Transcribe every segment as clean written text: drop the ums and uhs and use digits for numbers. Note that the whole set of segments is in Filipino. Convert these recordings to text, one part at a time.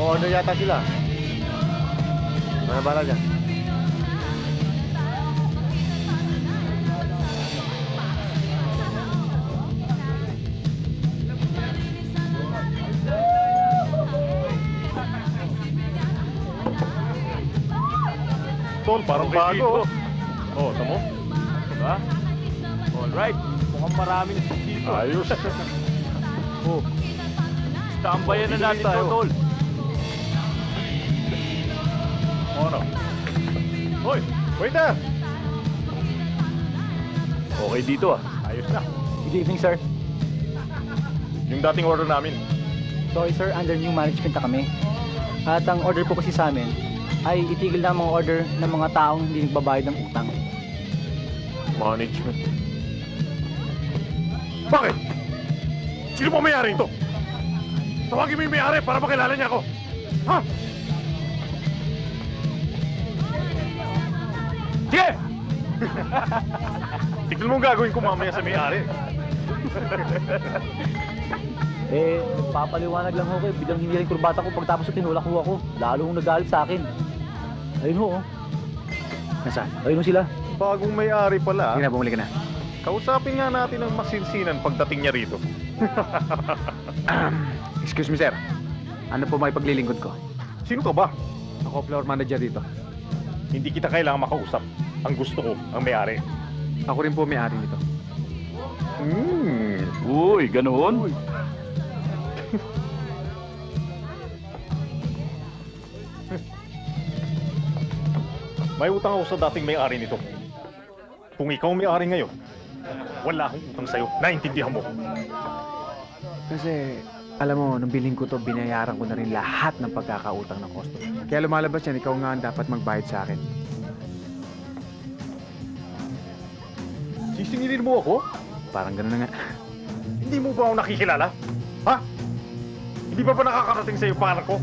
Order yata sila. Ano bala dyan? Tol, parang bago. Oh, tamo? Diba? Alright. Mukhang maraming dito. Ayos. Oh. Tambayan na natin to, tol. Ano? Hoy, waiter! Okay dito ah. Ayos na. Good evening, sir. Yung dating order namin. Sorry, sir. Under new management na kami. At ang order po kasi sa amin ay itigil na ang mga order ng mga taong hindi nagbabayad ng utang. Management. Bakit? Sino po may-ari ito? Tawagin mo yung may-ari para makilala niya ako. Ha? Sige! Tignan mo ang gagawin ko mamaya sa may-ari. Nagpapaliwanag lang ako biglang hiniling kurbata ko pagtapos tinulak ho ako. Lalo hong nagalit sa akin. Ayun ho, oh. Nasaan? Ayun ho sila. Bagong may-ari pala. Sige na, bumalik ka na. Kausapin nga natin ang masinsinan pagdating niya rito. Excuse me, sir. Ano po may paglilingkod ko? Sino ka ba? Ako floor manager dito. Hindi kita kailangan makausap. Ang gusto ko, ang may-ari. Ako rin po may-ari nito. Uy, ganoon? May utang ako sa dating may-ari nito. Kung ikaw may-ari ngayon, wala akong utang sa'yo. Naintindihan mo. Kasi, alam mo, nung biling ko to, binayaran ko na rin lahat ng pagkakautang ng customer. Kaya lumalabas yan, ikaw nga ang dapat magbayad sa akin. Sisingilin mo ako? Parang gano'n na nga. Hindi mo ba ako nakikilala? Ha? Hindi ba nakakarating sa'yo yung pangalan ko?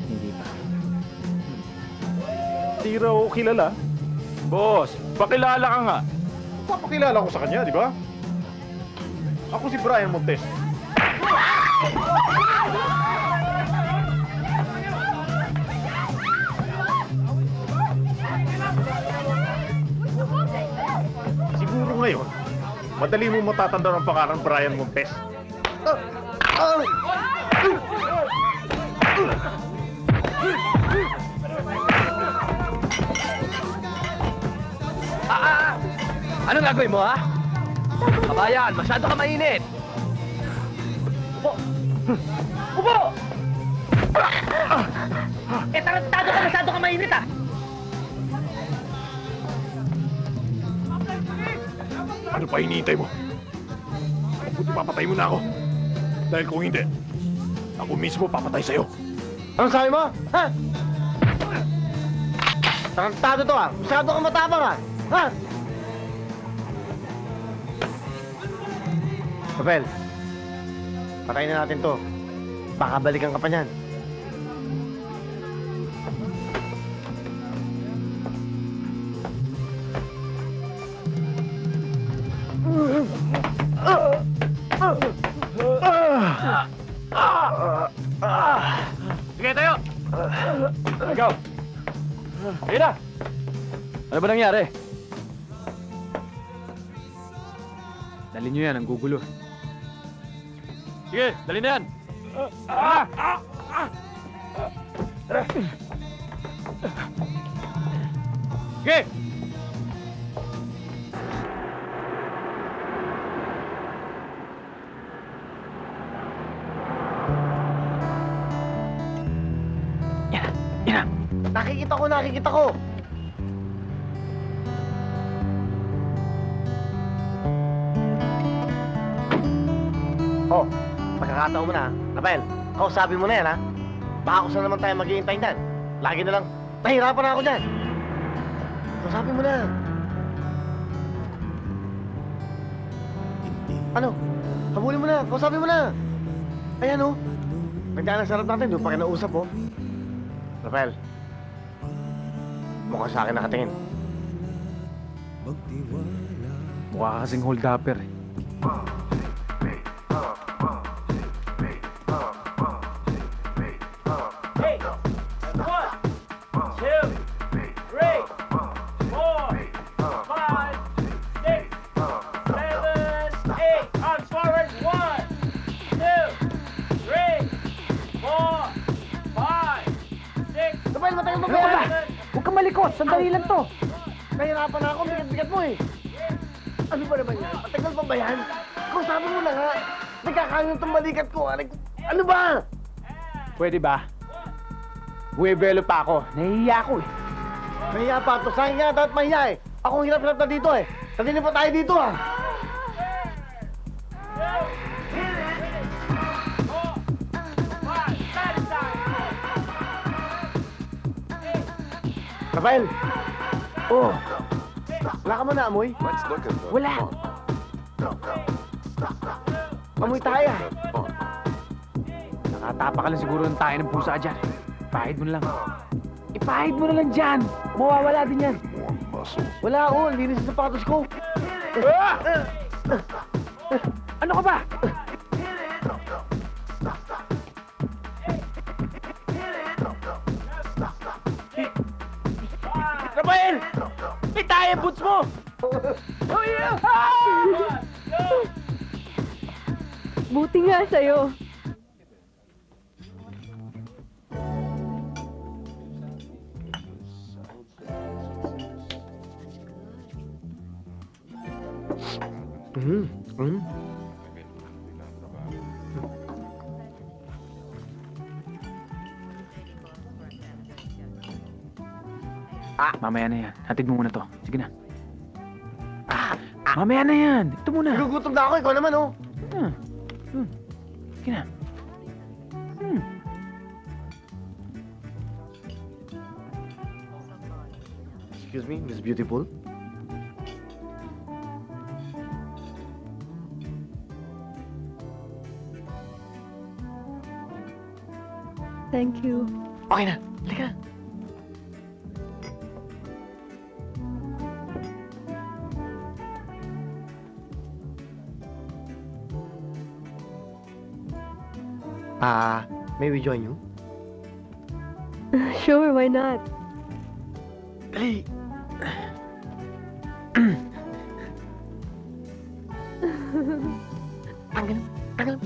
Hindi pa. Hindi raw kilala. Boss, pakilala ka nga. Papakilala ko sa kanya, di ba? Ako si Brian Montes. Siguro ngayon, madali mo matatanda ang pangalan Brian Montes. Anong gagawin mo, ha? Kabayan, masyado ka mainit. Upo! Upo! Tarantado ka, masyado ka mainit, ha? Ano pa hinihintay mo? Buti papatay mo na ako. Dahil kung hindi, ako mismo papatay sa'yo. Anong sabi mo? Ha? Tarantado to ah. Masyado kang matapang ah. Ha? Papel, patayin na natin to. Baka balikan ka pa niyan. Sige, tayo! Ikaw! Ayun na! Ano ba nangyari? Dali nyo yan, ang gugulo. Sige, dali na yan! Sige! Nakikita ko! Oh, pagkakataon mo na, Rafael, kausapin mo na yan, ha? Baka kung saan naman tayo maghihintay dyan. Lagi na lang, nahihirapan na ako dyan. Kausapin mo na. Ano? Habulin mo na, kausapin mo na. Ayan, oh. Nagdaan ang sarap natin, doon pa kinausap, oh. Rafael, mukhang sa akin nakatingin. Mukha ka kasing hold-upper eh. naman tayong Ano ka ba? babayan. Huwag kang malikot. Sandali lang to. Nahirapan na ako, bigat-bigat mo eh. Ano ba naman yan? Matagal pa ba yan? Kausapin mo na nga. Nagkakain itong balikat ko. Ano ba? Pwede ba? Buwebelo pa ako. Nahihiya ako eh. Mahiya pa. To saan nga dapat mahiya eh. Ako ang hirap-hirap na dito eh. Tatinin pa tayo dito ah. Rafael! Oh! Wala ka man naamoy? Wala. Amoy tayo ah. Nakatapa ka lang siguro ng tayo ng pusa dyan. Ipahid mo na lang. Ipahid mo na lang dyan. Mawawala din yan. Wala ako. Linis sa sapatos ko. Ano ka ba? Rafael! Itay ang boots mo! Buti nga sa'yo. Mamaya na yan. Hatid mo muna to. Sige na. Mamaya na yan. Ito muna. Nagugutom na ako. Ikaw naman oh. Sige na. Excuse me, Miss Beautiful? Thank you. Okay na. Halika. May we join you? Sure, why not? Dali. Tanggal. Tanggal.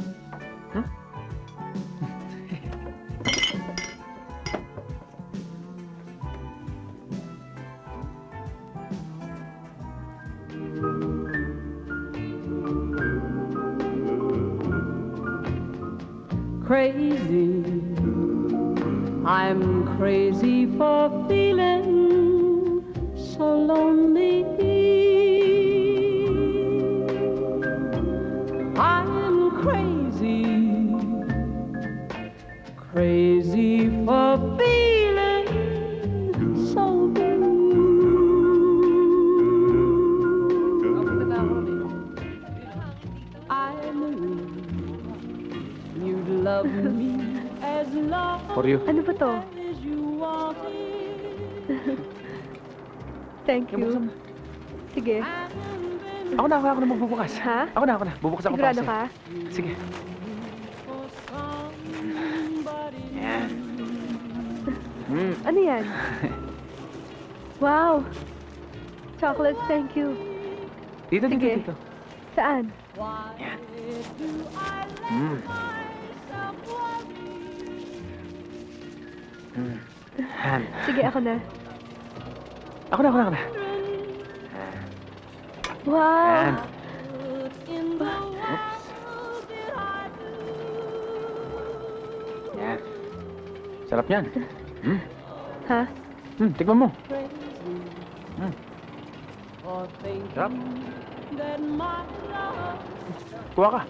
Crazy, I'm crazy for feeling so lonely. I'm crazy, crazy for feeling so blue. I knew you'd love me as long For you. Ano ba to? as you wanted. Thank you. Sige. Ako na magbubukas. Ha? Ako na. Bubukas ako Sigurado para ka? sa'yo. Sige. Yan. Ano yan? Wow! Chocolates, thank you. Dito. Sige. Saan? Yan. Yan. Sige, ako na. Ako na. Wow! Yan. Yan. Sarap yan. Ha? Tikman mo. Sarap. Kuha ka.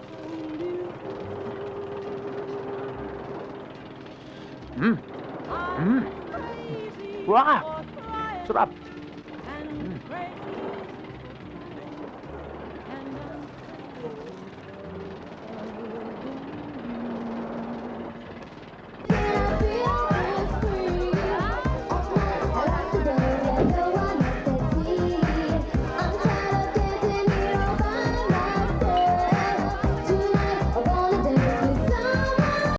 Kuha ka. Sarap.